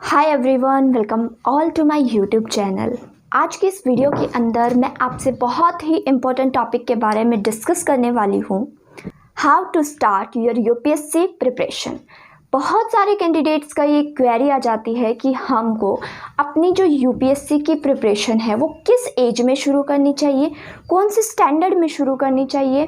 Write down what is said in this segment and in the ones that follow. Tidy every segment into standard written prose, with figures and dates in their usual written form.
Hi everyone, welcome all to my YouTube channel. आज की इस वीडियो के अंदर मैं आपसे बहुत ही इम्पोर्टेंट टॉपिक के बारे में डिस्कस करने वाली हूँ, how to start your UPSC preparation. बहुत सारे कैंडिडेट्स का ये क्वेरी आ जाती है कि हमको अपनी जो यूपीएससी की प्रिपरेशन है वो किस एज में शुरू करनी चाहिए, कौन से स्टैंडर्ड में शुरू करनी चाहिए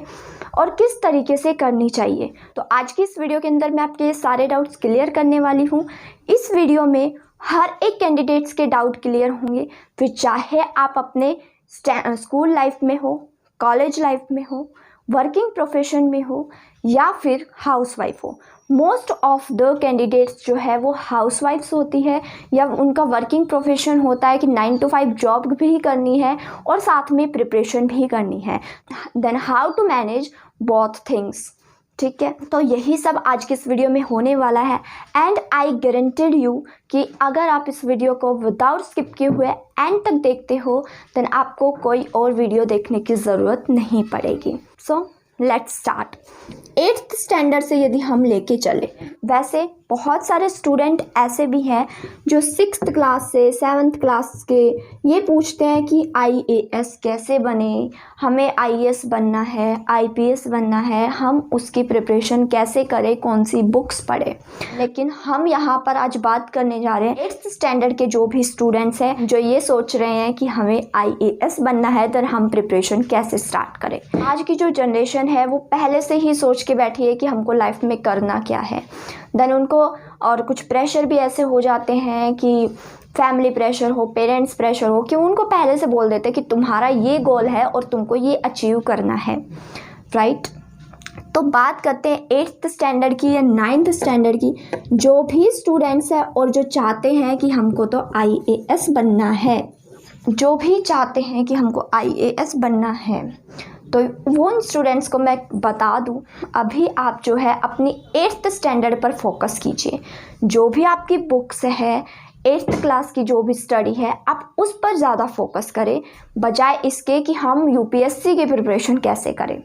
और किस तरीके से करनी चाहिए। तो आज की इस वीडियो के अंदर मैं आपके ये सारे डाउट्स क्लियर करने वाली हूँ। इस वीडियो में हर एक कैंडिडेट्स के डाउट क्लियर होंगे, फिर चाहे आप अपने स्कूल लाइफ में हो, कॉलेज लाइफ में हो, वर्किंग प्रोफेशन में हो या फिर हाउसवाइफ हो। मोस्ट ऑफ द कैंडिडेट्स जो है वो हाउसवाइफ्स होती है या उनका वर्किंग प्रोफेशन होता है कि 9 to 5 जॉब भी करनी है और साथ में प्रिपरेशन भी करनी है। Then how to manage both things. ठीक है, तो यही सब आज की इस वीडियो में होने वाला है एंड आई गारंटेड यू कि अगर आप इस वीडियो को विदाउट स्किप किए हुए एंड तक देखते हो देन आपको कोई और वीडियो देखने की ज़रूरत नहीं पड़ेगी। So let's start. 8th standard से यदि हम लेके चले, वैसे बहुत सारे स्टूडेंट ऐसे भी हैं जो 6th क्लास से 7th क्लास के ये पूछते हैं कि IAS कैसे बने, हमें IAS बनना है, IPS बनना है, हम उसकी प्रिपरेशन कैसे करें, कौन सी बुक्स पढ़ें। लेकिन हम यहाँ पर आज बात करने जा रहे हैं 8th स्टैंडर्ड के जो भी स्टूडेंट्स हैं जो ये सोच रहे हैं कि हमें IAS बनना है, तो हम प्रिपरेशन कैसे स्टार्ट करें। आज की जो जनरेशन है वो पहले से ही सोच के बैठी है कि हमको लाइफ में करना क्या है। देन उनको और कुछ प्रेशर भी ऐसे हो जाते हैं कि फैमिली प्रेशर हो, पेरेंट्स प्रेशर हो, कि उनको पहले से बोल देते कि तुम्हारा ये गोल है और तुमको ये अचीव करना है, राइट। तो बात करते हैं 8th स्टैंडर्ड की या 9th स्टैंडर्ड की। जो भी स्टूडेंट्स हैं और जो चाहते हैं कि हमको तो IAS बनना है, जो भी चाहते हैं कि हमको IAS बनना है, तो वो स्टूडेंट्स को मैं बता दूं, अभी आप जो है अपनी 8th स्टैंडर्ड पर फोकस कीजिए। जो भी आपकी बुक्स है, 8th क्लास की जो भी स्टडी है, आप उस पर ज़्यादा फोकस करें बजाय इसके कि हम यूपीएससी की प्रिपरेशन कैसे करें।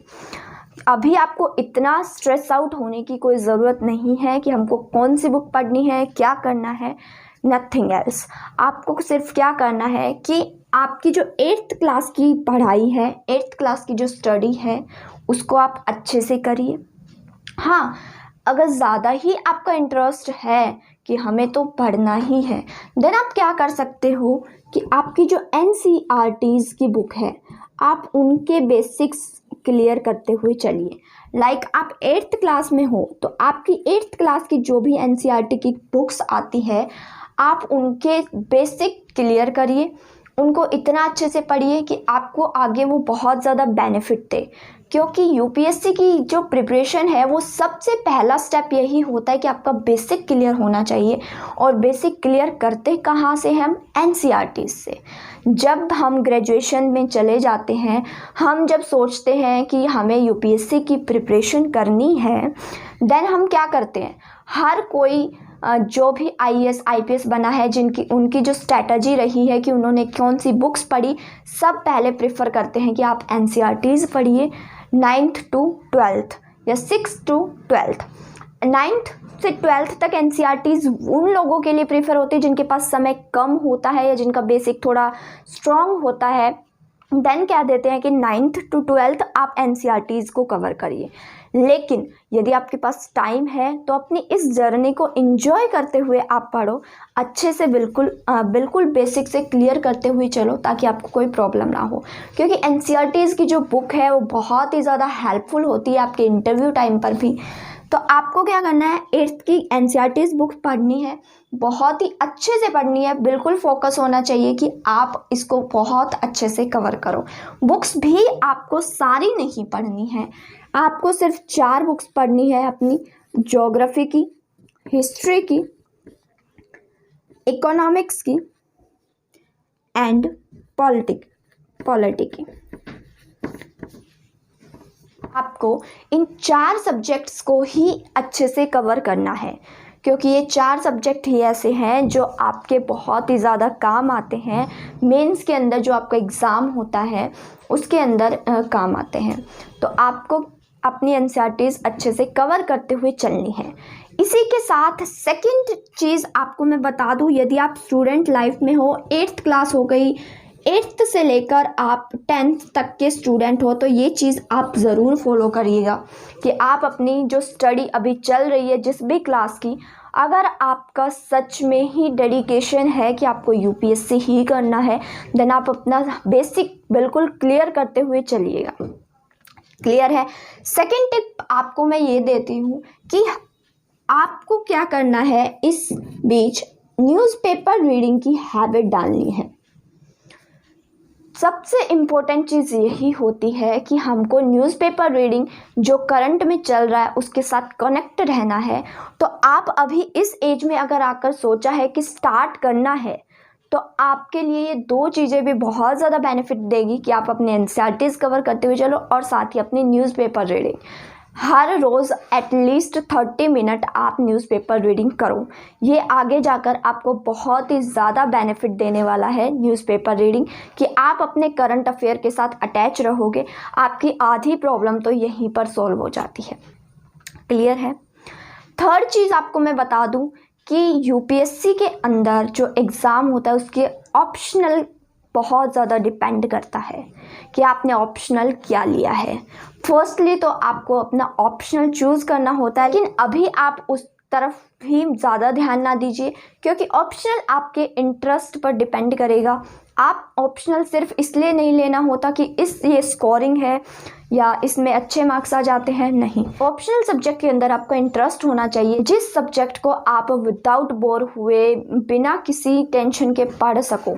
अभी आपको इतना स्ट्रेस आउट होने की कोई ज़रूरत नहीं है कि हमको कौन सी बुक पढ़नी है, क्या करना है, नथिंग एल्स। आपको सिर्फ क्या करना है कि आपकी जो 8th क्लास की पढ़ाई है, 8th क्लास की जो स्टडी है, उसको आप अच्छे से करिए। हाँ, अगर ज़्यादा ही आपका इंटरेस्ट है कि हमें तो पढ़ना ही है, देन आप क्या कर सकते हो कि आपकी जो NCERTs की बुक है, आप उनके बेसिक्स क्लियर करते हुए चलिए। लाइक आप 8th क्लास में हो तो आपकी 8th क्लास की जो भी NCERT की बुक्स आती है, आप उनके बेसिक क्लियर करिए, उनको इतना अच्छे से पढ़िए कि आपको आगे वो बहुत ज़्यादा बेनिफिट दे। क्योंकि यूपीएससी की जो प्रिपरेशन है वो सबसे पहला स्टेप यही होता है कि आपका बेसिक क्लियर होना चाहिए। और बेसिक क्लियर करते कहाँ से हम? NCERT से। जब हम ग्रेजुएशन में चले जाते हैं, हम जब सोचते हैं कि हमें यूपीएससी की प्रिपरेशन करनी है, देन हम क्या करते हैं, हर कोई जो भी IAS IPS बना है, उनकी जो स्ट्रैटेजी रही है कि उन्होंने कौन सी बुक्स पढ़ी, सब पहले प्रेफर करते हैं कि आप NCERTs पढ़िए 9th to 12th या 6th to 12th। 9th से 12th तक NCERTs उन लोगों के लिए प्रेफर होती है जिनके पास समय कम होता है या जिनका बेसिक थोड़ा स्ट्रॉन्ग होता है। देन क्या देते हैं कि 9th to 12th आप NCERTs को कवर करिए। लेकिन यदि आपके पास टाइम है तो अपनी इस जर्नी को एंजॉय करते हुए आप पढ़ो, अच्छे से बिल्कुल बेसिक से क्लियर करते हुए चलो, ताकि आपको कोई प्रॉब्लम ना हो। क्योंकि NCERTs की जो बुक है वो बहुत ही ज़्यादा हेल्पफुल होती है आपके इंटरव्यू टाइम पर भी। तो आपको क्या करना है, 8th की NCERTs बुक पढ़नी है, बहुत ही अच्छे से पढ़नी है, बिल्कुल फोकस होना चाहिए कि आप इसको बहुत अच्छे से कवर करो। बुक्स भी आपको सारी नहीं पढ़नी है, आपको सिर्फ 4 बुक्स पढ़नी है अपनी, ज्योग्राफी की, हिस्ट्री की, इकोनॉमिक्स की एंड पॉलिटी की। आपको इन 4 सब्जेक्ट्स को ही अच्छे से कवर करना है, क्योंकि ये 4 सब्जेक्ट ही ऐसे हैं जो आपके बहुत ही ज़्यादा काम आते हैं। मेंस के अंदर जो आपका एग्ज़ाम होता है उसके अंदर काम आते हैं। तो आपको अपनी NCERTs अच्छे से कवर करते हुए चलनी है। इसी के साथ सेकंड चीज़ आपको मैं बता दूं, यदि आप स्टूडेंट लाइफ में हो, 8th क्लास हो गई, 8th से लेकर आप 10th तक के स्टूडेंट हो, तो ये चीज़ आप ज़रूर फॉलो करिएगा कि आप अपनी जो स्टडी अभी चल रही है जिस भी क्लास की, अगर आपका सच में ही डेडिकेशन है कि आपको यूपीएससी ही करना है, देन आप अपना बेसिक बिल्कुल क्लियर करते हुए चलिएगा। क्लियर है। सेकंड टिप आपको मैं ये देती हूँ कि आपको क्या करना है, इस बीच न्यूज़पेपर रीडिंग की हैबिट डालनी है। सबसे इम्पोर्टेंट चीज़ यही होती है कि हमको न्यूज़पेपर रीडिंग जो करंट में चल रहा है उसके साथ कनेक्ट रहना है। तो आप अभी इस एज में अगर आकर सोचा है कि स्टार्ट करना है, तो आपके लिए ये दो चीज़ें भी बहुत ज़्यादा बेनिफिट देगी कि आप अपने एनसीईआरटीज़ कवर करते हुए चलो और साथ ही अपनी न्यूज़पेपर रीडिंग हर रोज़ एटलीस्ट 30 मिनट आप न्यूज़पेपर रीडिंग करो। ये आगे जाकर आपको बहुत ही ज़्यादा बेनिफिट देने वाला है न्यूज़पेपर रीडिंग, कि आप अपने करंट अफेयर के साथ अटैच रहोगे। आपकी आधी प्रॉब्लम तो यहीं पर सॉल्व हो जाती है। क्लियर है। थर्ड चीज़ आपको मैं बता दूं कि यूपीएससी के अंदर जो एग्ज़ाम होता है उसके ऑप्शनल बहुत ज़्यादा डिपेंड करता है कि आपने ऑप्शनल क्या लिया है। फर्स्टली तो आपको अपना ऑप्शनल चूज़ करना होता है, लेकिन अभी आप उस तरफ भी ज़्यादा ध्यान ना दीजिए, क्योंकि ऑप्शनल आपके इंटरेस्ट पर डिपेंड करेगा। आप ऑप्शनल सिर्फ इसलिए नहीं लेना होता कि ये स्कोरिंग है या इसमें अच्छे मार्क्स आ जाते हैं, नहीं। ऑप्शनल सब्जेक्ट के अंदर आपका इंटरेस्ट होना चाहिए, जिस सब्जेक्ट को आप विदाउट बोर हुए बिना किसी टेंशन के पढ़ सको,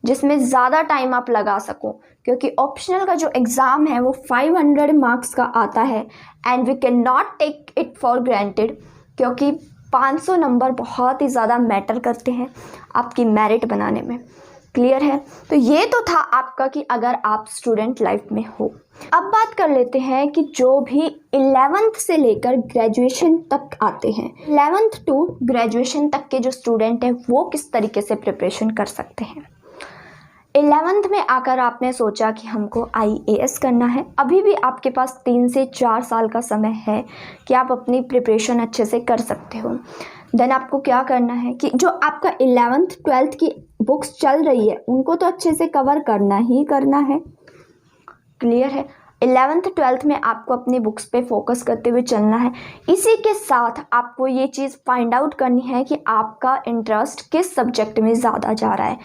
जिसमें ज़्यादा टाइम आप लगा सको, क्योंकि ऑप्शनल का जो एग्ज़ाम है वो 500 मार्क्स का आता है and we can not take it for granted, क्योंकि 500 नंबर बहुत ही ज़्यादा मैटर करते हैं आपकी मेरिट बनाने में। क्लियर है। तो ये तो था आपका कि अगर आप स्टूडेंट लाइफ में हो। अब बात कर लेते हैं कि जो भी 11th से लेकर ग्रेजुएशन तक आते हैं, 11th टू ग्रेजुएशन तक के जो स्टूडेंट हैं वो किस तरीके से प्रिपरेशन कर सकते हैं। 11th में आकर आपने सोचा कि हमको IAS करना है, अभी भी आपके पास 3 से 4 साल का समय है कि आप अपनी प्रिपरेशन अच्छे से कर सकते हो। देन आपको क्या करना है कि जो आपका 11th 12th की बुक्स चल रही है उनको तो अच्छे से कवर करना ही करना है। क्लियर है। 11th 12th में आपको अपनी बुक्स पे फोकस करते हुए चलना है। इसी के साथ आपको ये चीज़ फाइंड आउट करनी है कि आपका इंटरेस्ट किस सब्जेक्ट में ज़्यादा जा रहा है।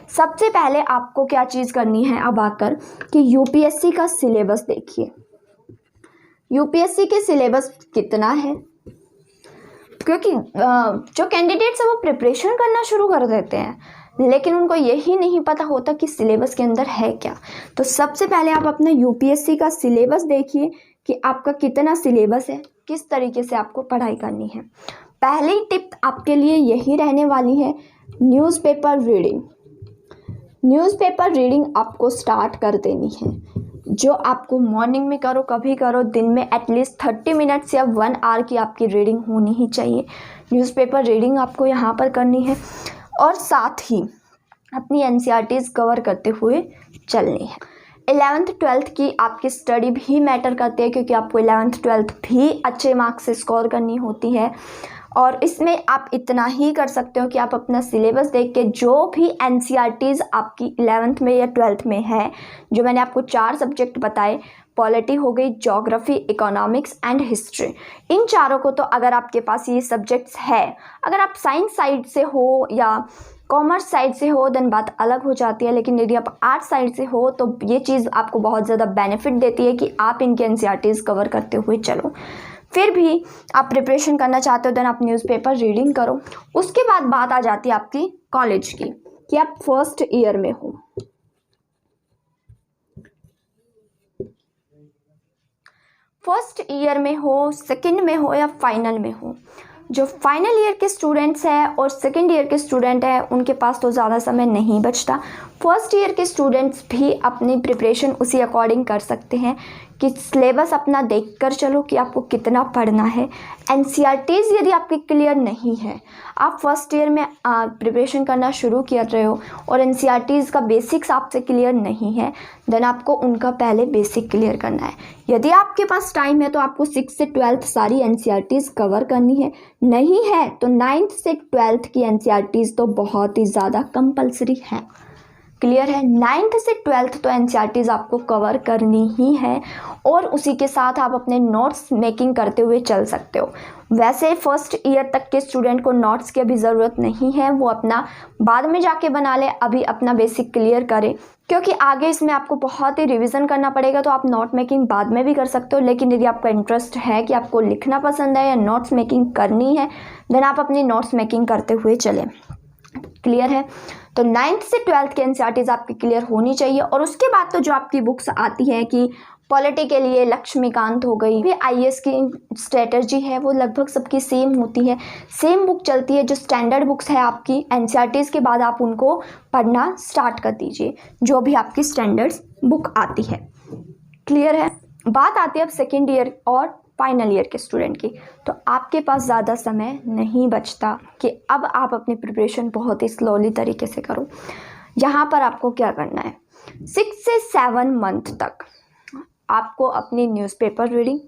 सबसे पहले आपको क्या चीज़ करनी है, अब आकर कि यूपीएससी का सिलेबस देखिए। यूपीएससी के सिलेबस कितना है, क्योंकि जो कैंडिडेट्स हैं वो प्रिपरेशन करना शुरू कर देते हैं लेकिन उनको यही नहीं पता होता कि सिलेबस के अंदर है क्या। तो सबसे पहले आप अपना यूपीएससी का सिलेबस देखिए कि आपका कितना सिलेबस है, किस तरीके से आपको पढ़ाई करनी है। पहली टिप आपके लिए यही रहने वाली है, न्यूज़पेपर रीडिंग। न्यूज़पेपर रीडिंग आपको स्टार्ट कर देनी है, जो आपको मॉर्निंग में करो, कभी करो, दिन में एटलीस्ट 30 मिनट्स या 1 आवर की आपकी रीडिंग होनी ही चाहिए। न्यूज़पेपर रीडिंग आपको यहाँ पर करनी है और साथ ही अपनी एनसीईआरटीज़ कवर करते हुए चलनी है। 11th 12th की आपकी स्टडी भी मैटर करती है, क्योंकि आपको 11th 12th भी अच्छे मार्क्स से स्कोर करनी होती है। और इसमें आप इतना ही कर सकते हो कि आप अपना सिलेबस देख के जो भी एनसीईआरटीज़ आपकी 11th में या 12th में है, जो मैंने आपको 4 सब्जेक्ट बताए, पॉलिटी हो गई, ज्योग्राफी, इकोनॉमिक्स एंड हिस्ट्री, इन चारों को तो अगर आपके पास ये सब्जेक्ट्स है, अगर आप साइंस साइड से हो या कॉमर्स साइड से हो देन बात अलग हो जाती है, लेकिन यदि आप आर्ट साइड से हो तो ये चीज़ आपको बहुत ज़्यादा बेनिफिट देती है कि आप इनके एनसीईआरटीज़ कवर करते हुए चलो। फिर भी आप प्रिपरेशन करना चाहते हो देन आप न्यूज़पेपर रीडिंग करो। उसके बाद बात आ जाती है आपकी कॉलेज की, कि आप फर्स्ट ईयर में हो। फर्स्ट ईयर में हो, सेकंड में हो या फाइनल में हो, जो फाइनल ईयर के स्टूडेंट्स हैं और सेकंड ईयर के स्टूडेंट हैं उनके पास तो ज़्यादा समय नहीं बचता। फर्स्ट ईयर के स्टूडेंट्स भी अपनी प्रिपरेशन उसी अकॉर्डिंग कर सकते हैं, कि सिलेबस अपना देखकर चलो कि आपको कितना पढ़ना है। एनसीईआरटीज़ यदि आपकी क्लियर नहीं है, आप फर्स्ट ईयर में प्रिपरेशन करना शुरू कर रहे हो और एनसीईआरटीज़ का बेसिक्स आपसे क्लियर नहीं है, देन आपको उनका पहले बेसिक क्लियर करना है। यदि आपके पास टाइम है तो आपको 6th से 12th सारी एनसीईआरटीज़ कवर करनी है, नहीं है तो 9th से 12th की एनसीईआरटीज़ तो बहुत ही ज़्यादा कंपलसरी है। क्लियर है? 9th से 12th तो एनसीईआरटीज़ आपको कवर करनी ही है और उसी के साथ आप अपने नोट्स मेकिंग करते हुए चल सकते हो। वैसे फर्स्ट ईयर तक के स्टूडेंट को नोट्स की अभी ज़रूरत नहीं है, वो अपना बाद में जाके बना ले, अभी अपना बेसिक क्लियर करे, क्योंकि आगे इसमें आपको बहुत ही रिवीजन करना पड़ेगा। तो आप नोट मेकिंग बाद में भी कर सकते हो, लेकिन यदि आपका इंटरेस्ट है कि आपको लिखना पसंद है या नोट्स मेकिंग करनी है, देन आप अपनी नोट्स मेकिंग करते हुए चलें। क्लियर है? तो 9th से 12th की एनसीईआरटीज़ आपकी क्लियर होनी चाहिए। और उसके बाद तो जो आपकी बुक्स आती हैं कि पॉलिटी के लिए लक्ष्मीकांत हो गई, फिर आईएएस की स्ट्रेटजी है, वो लगभग सबकी सेम होती है, सेम बुक चलती है। जो स्टैंडर्ड बुक्स है आपकी एनसीईआरटीज़ के बाद आप उनको पढ़ना स्टार्ट कर दीजिए, जो भी आपकी स्टैंडर्ड्स बुक आती है। क्लियर है? बात आती है अब सेकेंड ईयर और फाइनल ईयर के स्टूडेंट की। तो आपके पास ज़्यादा समय नहीं बचता कि अब आप अपनी प्रिपरेशन बहुत ही स्लोली तरीके से करो। यहाँ पर आपको क्या करना है, 6 से 7 मंथ तक आपको अपनी न्यूज़पेपर रीडिंग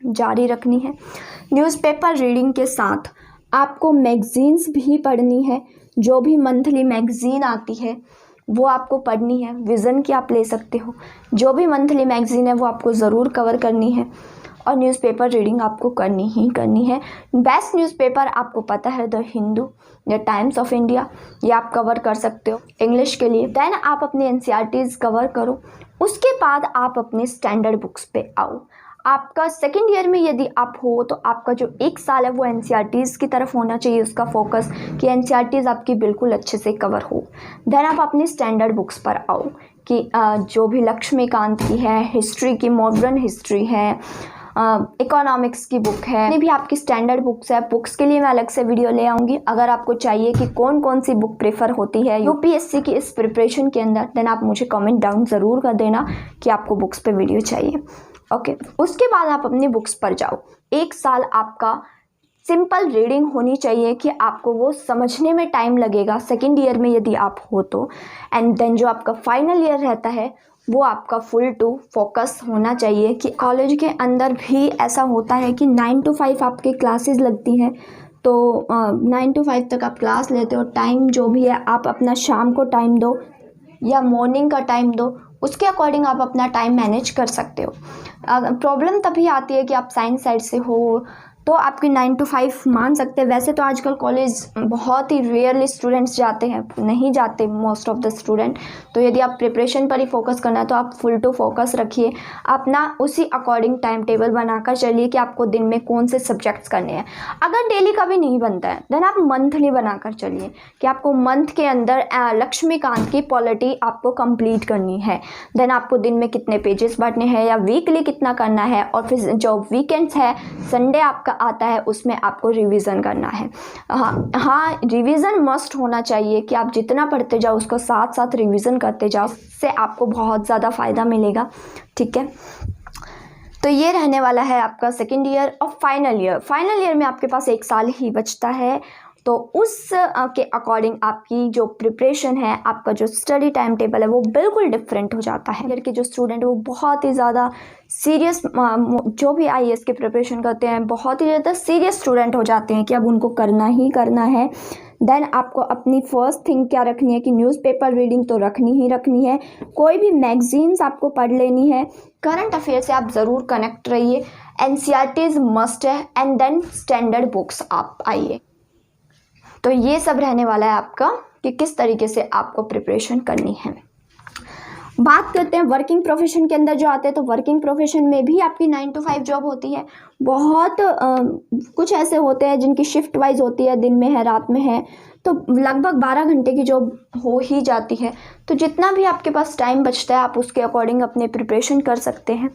जारी रखनी है। न्यूज़पेपर रीडिंग के साथ आपको मैगज़ीन्स भी पढ़नी है। जो भी मंथली मैगज़ीन आती है वो आपको पढ़नी है। विज़न की आप ले सकते हो, जो भी मंथली मैगज़ीन है वो आपको ज़रूर कवर करनी है। और न्यूज़पेपर रीडिंग आपको करनी ही करनी है। बेस्ट न्यूज़पेपर आपको पता है, द हिंदू या टाइम्स ऑफ इंडिया, ये आप कवर कर सकते हो इंग्लिश के लिए। देन आप अपनी एनसीईआरटीज़ कवर करो। उसके बाद आप अपने स्टैंडर्ड बुक्स पे आओ। आपका सेकेंड ईयर में यदि आप हो तो आपका जो 1 साल है वो एनसीईआरटीज़ की तरफ होना चाहिए, उसका फोकस, कि एनसीईआरटीज़ आपकी बिल्कुल अच्छे से कवर हो। देन आप अपनी स्टैंडर्ड बुक्स पर आओ कि जो भी लक्ष्मीकांत की है, हिस्ट्री की, मॉडर्न हिस्ट्री है, इकोनॉमिक्स की बुक है, जितनी भी आपकी स्टैंडर्ड बुक्स है, बुक्स के लिए मैं अलग से वीडियो ले आऊँगी। अगर आपको चाहिए कि कौन कौन सी बुक प्रेफर होती है यूपीएससी की इस प्रिपरेशन के अंदर, देन आप मुझे कमेंट डाउन ज़रूर कर देना कि आपको बुक्स पे वीडियो चाहिए। ओके, उसके बाद आप अपनी बुक्स पर जाओ। 1 साल आपका सिंपल रीडिंग होनी चाहिए कि आपको वो समझने में टाइम लगेगा सेकेंड ईयर में यदि आप हो तो। एंड देन जो आपका फाइनल ईयर रहता है वो आपका फुल टू फोकस होना चाहिए। कि कॉलेज के अंदर भी ऐसा होता है कि 9 to 5 आपके क्लासेस लगती हैं, तो 9 to 5 तक आप क्लास लेते हो। टाइम जो भी है आप अपना शाम को टाइम दो या मॉर्निंग का टाइम दो, उसके अकॉर्डिंग आप अपना टाइम मैनेज कर सकते हो। प्रॉब्लम तभी आती है कि आप साइंस साइड से हो तो आपकी 9 to 5 मान सकते हैं। वैसे तो आजकल कॉलेज बहुत ही रेयरली स्टूडेंट्स जाते हैं, नहीं जाते मोस्ट ऑफ द स्टूडेंट। तो यदि आप प्रिपरेशन पर ही फोकस करना है तो आप फुल टू फोकस रखिए, अपना उसी अकॉर्डिंग टाइम टेबल बनाकर चलिए कि आपको दिन में कौन से सब्जेक्ट्स करने हैं। अगर डेली का भी नहीं बनता है देन आप मंथली बनाकर चलिए कि आपको मंथ के अंदर लक्ष्मीकांत की पॉलिटी आपको कंप्लीट करनी है। देन आपको दिन में कितने पेजेस बांटने हैं या वीकली कितना करना है, और फिर जो वीकेंड्स है, संडे आपका आता है, उसमें आपको रिवीजन करना है। हाँ, रिवीजन मस्ट होना चाहिए कि आप जितना पढ़ते जाओ उसको साथ साथ रिवीजन करते जाओ, इससे आपको बहुत ज़्यादा फ़ायदा मिलेगा। ठीक है, तो ये रहने वाला है आपका सेकेंड ईयर और फाइनल ईयर। फाइनल ईयर में आपके पास 1 साल ही बचता है, तो उस के अकॉर्डिंग आपकी जो प्रिपरेशन है, आपका जो स्टडी टाइम टेबल है वो बिल्कुल डिफरेंट हो जाता है। ईयर के जो स्टूडेंट है वो बहुत ही ज़्यादा सीरियस, जो भी आईएएस की प्रिपरेशन करते हैं बहुत ही ज़्यादा सीरियस स्टूडेंट हो जाते हैं कि अब उनको करना ही करना है। देन आपको अपनी फर्स्ट थिंग क्या रखनी है कि न्यूज़पेपर रीडिंग तो रखनी ही रखनी है। कोई भी मैगजीन्स आपको पढ़ लेनी है। करंट अफेयर से आप ज़रूर कनेक्ट रहिए। एनसीईआरटीज़ मस्ट है। एंड देन स्टैंडर्ड बुक्स आप आइए। तो ये सब रहने वाला है आपका कि किस तरीके से आपको प्रिपरेशन करनी है। बात करते हैं वर्किंग प्रोफेशन के अंदर जो आते हैं, तो वर्किंग प्रोफेशन में भी आपकी 9 to 5 जॉब होती है। बहुत कुछ ऐसे होते हैं जिनकी शिफ्ट वाइज होती है, दिन में है, रात में है, तो लगभग 12 घंटे की जॉब हो ही जाती है। तो जितना भी आपके पास टाइम बचता है आप उसके अकॉर्डिंग अपने प्रिपरेशन कर सकते हैं।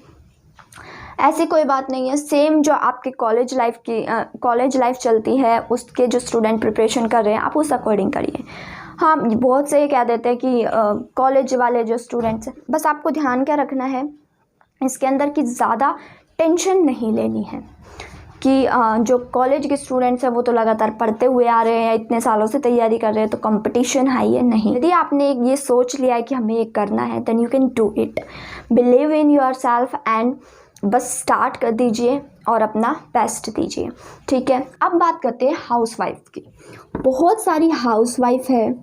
ऐसी कोई बात नहीं है। सेम जो आपके कॉलेज लाइफ चलती है उसके जो स्टूडेंट प्रिपरेशन कर रहे हैं आप उस अकॉर्डिंग करिए। हाँ, बहुत से ये कह देते हैं कि कॉलेज वाले जो स्टूडेंट्स हैं, बस आपको ध्यान क्या रखना है इसके अंदर की ज़्यादा टेंशन नहीं लेनी है कि जो कॉलेज के स्टूडेंट्स हैं वो तो लगातार पढ़ते हुए आ रहे हैं, इतने सालों से तैयारी कर रहे हैं, तो कंपटीशन हाई है। नहीं, यदि आपने ये सोच लिया है कि हमें ये करना है, then you can do it. Believe in your self and बस स्टार्ट कर दीजिए और अपना बेस्ट दीजिए, ठीक है। अब बात करते हैं हाउसवाइफ की। बहुत सारी हाउसवाइफ है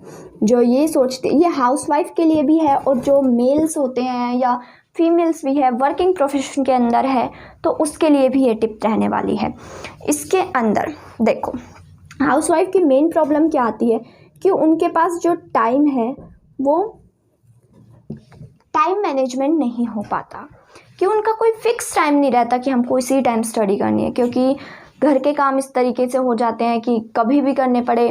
जो ये सोचते, ये हाउसवाइफ के लिए भी है और जो मेल्स होते हैं या फीमेल्स भी है, वर्किंग प्रोफेशन के अंदर है, तो उसके लिए भी ये टिप रहने वाली है। इसके अंदर देखो, हाउसवाइफ की मेन प्रॉब्लम क्या आती है कि उनके पास जो टाइम है वो टाइम मैनेजमेंट नहीं हो पाता, कि उनका कोई फिक्स टाइम नहीं रहता कि हमको इसी टाइम स्टडी करनी है, क्योंकि घर के काम इस तरीके से हो जाते हैं कि कभी भी करने पड़े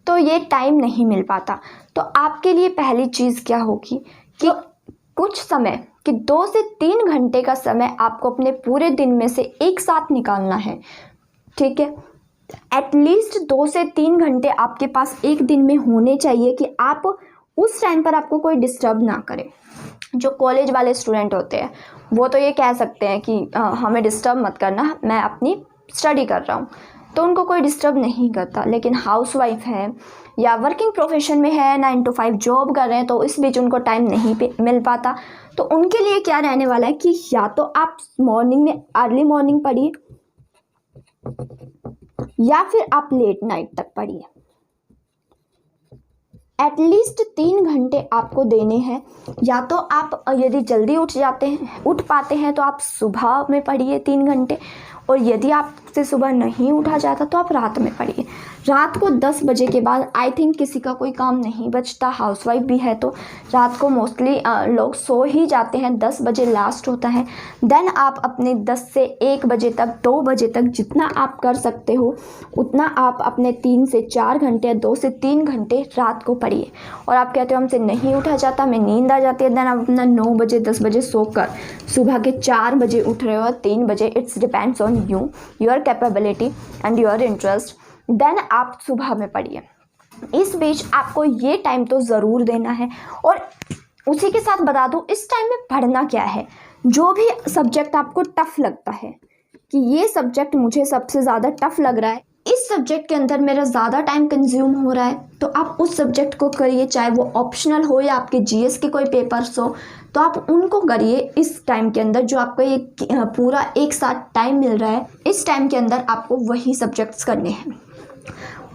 तो ये टाइम नहीं मिल पाता। तो आपके लिए पहली चीज़ क्या होगी कि कुछ समय कि 2 से 3 घंटे का समय आपको अपने पूरे दिन में से एक साथ निकालना है, ठीक है। एटलीस्ट 2 से 3 घंटे आपके पास एक दिन में होने चाहिए कि आप उस टाइम पर आपको कोई डिस्टर्ब ना करे। जो कॉलेज वाले स्टूडेंट होते हैं वो तो ये कह सकते हैं कि हमें डिस्टर्ब मत करना, मैं अपनी स्टडी कर रहा हूँ, तो उनको कोई डिस्टर्ब नहीं करता। लेकिन हाउसवाइफ है या वर्किंग प्रोफेशन में है, 9 to 5 जॉब कर रहे हैं, तो इस बीच उनको टाइम नहीं मिल पाता। तो उनके लिए क्या रहने वाला है कि या तो आप मॉर्निंग में अर्ली मॉर्निंग पढ़िए या फिर आप लेट नाइट तक पढ़िए। एटलीस्ट 3 घंटे आपको देने हैं। या तो आप यदि जल्दी उठ पाते हैं तो आप सुबह में पढ़िए 3 घंटे, और यदि आपसे सुबह नहीं उठा जाता तो आप रात में पढ़िए। रात को 10 बजे के बाद आई थिंक किसी का कोई काम नहीं बचता, हाउसवाइफ भी है तो रात को मोस्टली लोग सो ही जाते हैं, 10 बजे लास्ट होता है। देन आप अपने 10 से 1 बजे तक, 2 बजे तक जितना आप कर सकते हो उतना आप अपने 3 से 4 घंटे, 2 से 3 घंटे रात को पढ़िए। और आप कहते हो हमसे नहीं उठा जाता, मैं नींद आ जाती है, देन आप अपना 9 बजे 10 बजे सोकर सुबह के 4 बजे उठ रहे हो, 3 बजे, it's depends on you, your capability and your interest. Then आप सुबह में पढ़िए। इस बीच आपको ये टाइम तो ज़रूर देना है। और उसी के साथ बता दूँ इस टाइम में पढ़ना क्या है, जो भी सब्जेक्ट आपको टफ़ लगता है कि ये सब्जेक्ट मुझे सबसे ज़्यादा टफ़ लग रहा है, इस सब्जेक्ट के अंदर मेरा ज़्यादा टाइम कंज्यूम हो रहा है, तो आप उस सब्जेक्ट को करिए, चाहे वो ऑप्शनल हो या आपके जीएस के कोई पेपर्स हो, तो आप उनको करिए इस टाइम के अंदर। जो आपको ये पूरा एक साथ टाइम मिल रहा है, इस टाइम के अंदर आपको वही सब्जेक्ट्स करने हैं।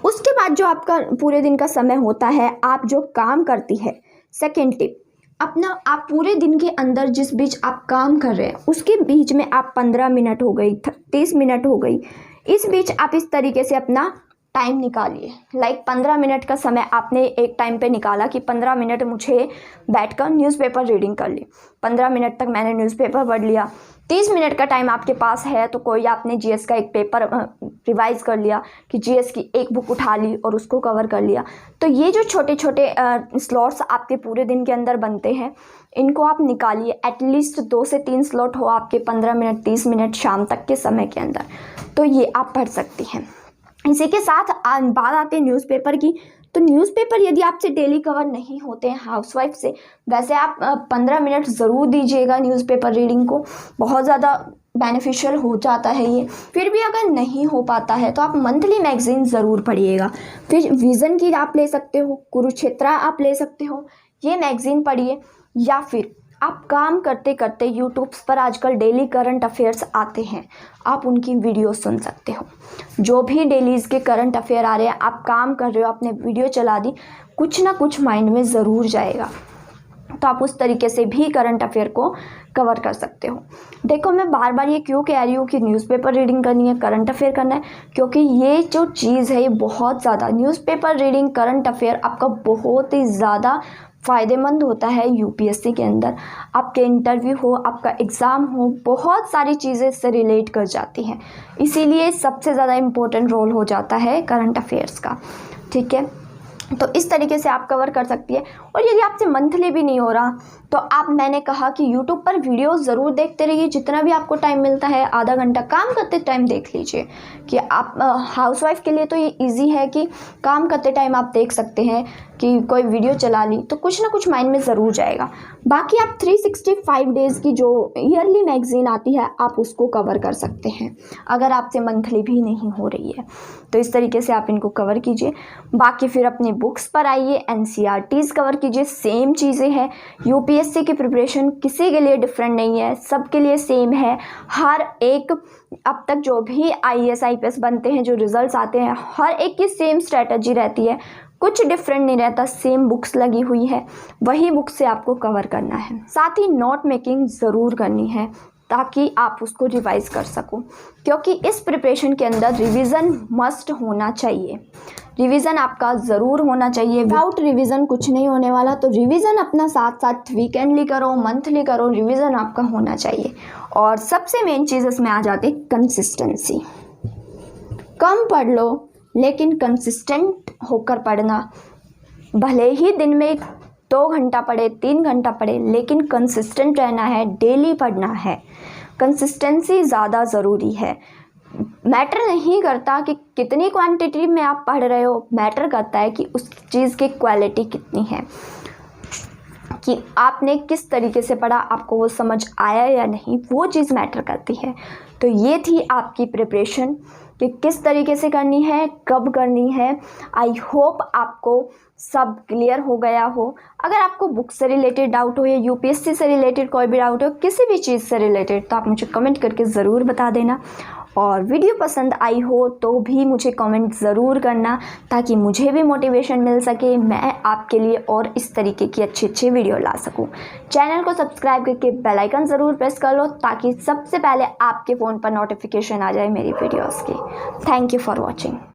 उसके बाद जो आपका पूरे दिन का समय होता है, आप जो काम करती है, सेकेंड टिप, अपना आप पूरे दिन के अंदर जिस बीच आप काम कर रहे हैं उसके बीच में आप 15 मिनट हो गई, 30 मिनट हो गई, इस बीच आप इस तरीके से अपना टाइम निकालिए। लाइक 15 मिनट का समय आपने एक टाइम पे निकाला कि 15 मिनट मुझे बैठकर न्यूज़पेपर रीडिंग कर ली, 15 मिनट तक मैंने न्यूज़पेपर पढ़ लिया। 30 मिनट का टाइम आपके पास है तो कोई आपने जीएस का एक पेपर रिवाइज़ कर लिया कि जीएस की एक बुक उठा ली और उसको कवर कर लिया। तो ये जो छोटे छोटे स्लॉट्स आपके पूरे दिन के अंदर बनते हैं, इनको आप निकालिए। एटलीस्ट 2 से 3 स्लॉट हो आपके 15 मिनट 30 मिनट शाम तक के समय के अंदर, तो ये आप पढ़ सकती हैं। इसी के साथ बात आती है न्यूज़पेपर की। तो न्यूज़पेपर यदि आपसे डेली कवर नहीं होते हैं हाउसवाइफ से, वैसे आप 15 मिनट ज़रूर दीजिएगा न्यूज़पेपर रीडिंग को, बहुत ज़्यादा बेनिफिशियल हो जाता है ये। फिर भी अगर नहीं हो पाता है तो आप मंथली मैगज़ीन ज़रूर पढ़िएगा। फिर विज़न की आप ले सकते हो, कुरुक्षेत्रा आप ले सकते हो, ये मैगज़ीन पढ़िए। या फिर आप काम करते करते यूट्यूब पर आजकल डेली करंट अफेयर्स आते हैं, आप उनकी वीडियो सुन सकते हो। जो भी डेलीज़ के करंट अफेयर आ रहे हैं, आप काम कर रहे हो, आपने वीडियो चला दी, कुछ ना कुछ माइंड में ज़रूर जाएगा, तो आप उस तरीके से भी करंट अफेयर को कवर कर सकते हो। देखो, मैं बार बार ये क्यों कह रही हूँ कि न्यूज़पेपर रीडिंग करनी है, करंट अफेयर करना है, क्योंकि ये जो चीज़ है ये बहुत ज़्यादा, न्यूज़पेपर रीडिंग, करंट अफेयर आपका बहुत ही ज़्यादा फ़ायदेमंद होता है यूपीएससी के अंदर। आपके इंटरव्यू हो, आपका एग्ज़ाम हो, बहुत सारी चीज़ें इससे रिलेट कर जाती हैं, इसीलिए सबसे ज़्यादा इम्पोर्टेंट रोल हो जाता है करंट अफेयर्स का, ठीक है। तो इस तरीके से आप कवर कर सकती है। और यदि आपसे मंथली भी नहीं हो रहा तो आप, मैंने कहा कि यूट्यूब पर वीडियो ज़रूर देखते रहिए, जितना भी आपको टाइम मिलता है आधा घंटा काम करते टाइम देख लीजिए। कि आप हाउसवाइफ के लिए तो ये इजी है कि काम करते टाइम आप देख सकते हैं कि कोई वीडियो चला ली तो कुछ ना कुछ माइंड में ज़रूर जाएगा। बाकी आप 365 डेज़ की जो ईयरली मैगज़ीन आती है आप उसको कवर कर सकते हैं, अगर आपसे मंथली भी नहीं हो रही है तो इस तरीके से आप इनको कवर कीजिए। बाकी फिर अपनी बुक्स पर आइए, NCERTs कवर कीजिए, सेम चीज़ें हैं। UPSC की प्रिपरेशन किसी के लिए डिफरेंट नहीं है, सबके लिए सेम है। हर एक अब तक जो भी IAS IPS बनते हैं, जो रिजल्ट्स आते हैं, हर एक की सेम स्ट्रेटजी रहती है, कुछ डिफरेंट नहीं रहता, सेम बुक्स लगी हुई है, वही बुक से आपको कवर करना है। साथ ही नोट मेकिंग ज़रूर करनी है ताकि आप उसको रिवाइज़ कर सको, क्योंकि इस प्रिपरेशन के अंदर रिवीजन मस्ट होना चाहिए। रिवीजन आपका ज़रूर होना चाहिए, विदाउट रिवीजन कुछ नहीं होने वाला। तो रिवीजन अपना साथ साथ वीकेंडली करो, मंथली करो, रिवीजन आपका होना चाहिए। और सबसे मेन चीज़ इसमें आ जाती है कंसिस्टेंसी। कम पढ़ लो लेकिन कंसिस्टेंट होकर पढ़ना। भले ही दिन में 2 घंटा पढ़े, 3 घंटा पढ़े, लेकिन कंसिस्टेंट रहना है, डेली पढ़ना है। कंसिस्टेंसी ज़्यादा ज़रूरी है। मैटर नहीं करता कि कितनी क्वांटिटी में आप पढ़ रहे हो, मैटर करता है कि उस चीज़ की क्वालिटी कितनी है, कि आपने किस तरीके से पढ़ा, आपको वो समझ आया या नहीं, वो चीज़ मैटर करती है। तो ये थी आपकी प्रिपरेशन कि किस तरीके से करनी है, कब करनी है। आई होप आपको सब क्लियर हो गया हो। अगर आपको बुक से रिलेटेड डाउट हो या UPSC से रिलेटेड कोई भी डाउट हो, किसी भी चीज़ से रिलेटेड, तो आप मुझे कमेंट करके ज़रूर बता देना। और वीडियो पसंद आई हो तो भी मुझे कमेंट ज़रूर करना, ताकि मुझे भी मोटिवेशन मिल सके, मैं आपके लिए और इस तरीके की अच्छी वीडियो ला सकूं। चैनल को सब्सक्राइब करके बेल आइकन ज़रूर प्रेस कर लो, ताकि सबसे पहले आपके फ़ोन पर नोटिफिकेशन आ जाए मेरी वीडियोस की। Thank you for watching.